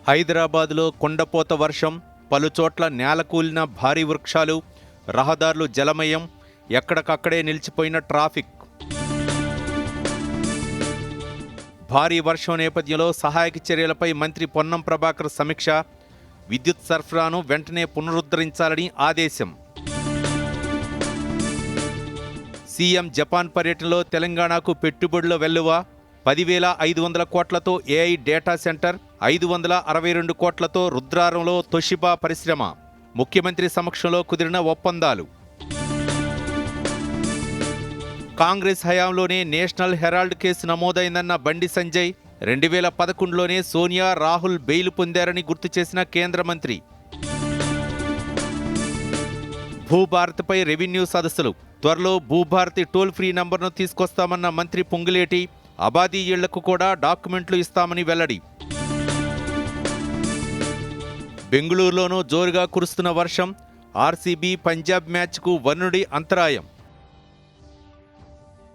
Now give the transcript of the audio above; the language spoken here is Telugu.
హైదరాబాద్లో కుండపోత వర్షం, పలుచోట్ల నేలకూలిన భారీ వృక్షాలు, రహదారులు జలమయం, ఎక్కడికక్కడే నిలిచిపోయిన ట్రాఫిక్. భారీ వర్షం నేపథ్యంలో సహాయక చర్యలపై మంత్రి పొన్నం ప్రభాకర్ సమీక్ష. విద్యుత్ సరఫరాను వెంటనే పునరుద్ధరించాలని ఆదేశం. సీఎం జపాన్ పర్యటనలో తెలంగాణకు పెట్టుబడుల వెల్లువ. 10,500 కోట్లతో ఏఐ డేటా సెంటర్, 562 కోట్లతో రుద్రారంలో తొషిబా పరిశ్రమ. ముఖ్యమంత్రి సమక్షంలో కుదిరిన ఒప్పందాలు. కాంగ్రెస్ హయాంలోనే national Herald case నమోదైందన్న Bandi Sanjay. 2011లోనే Sonia, Rahul bail పొందారని గుర్తు చేసిన కేంద్ర మంత్రి. భూభారతిపై రెవెన్యూ సదస్సులు. త్వరలో భూభారతి టోల్ ఫ్రీ నంబర్ను తీసుకొస్తామన్న మంత్రి పొంగులేటి. అబాదీ ఇళ్లకు కూడా డాక్యుమెంట్లు ఇస్తామని వెల్లడి. బెంగళూరులోనూ జోరుగా కురుస్తున్న వర్షం. ఆర్సీబీ పంజాబ్ మ్యాచ్కు వరుణుడి అంతరాయం.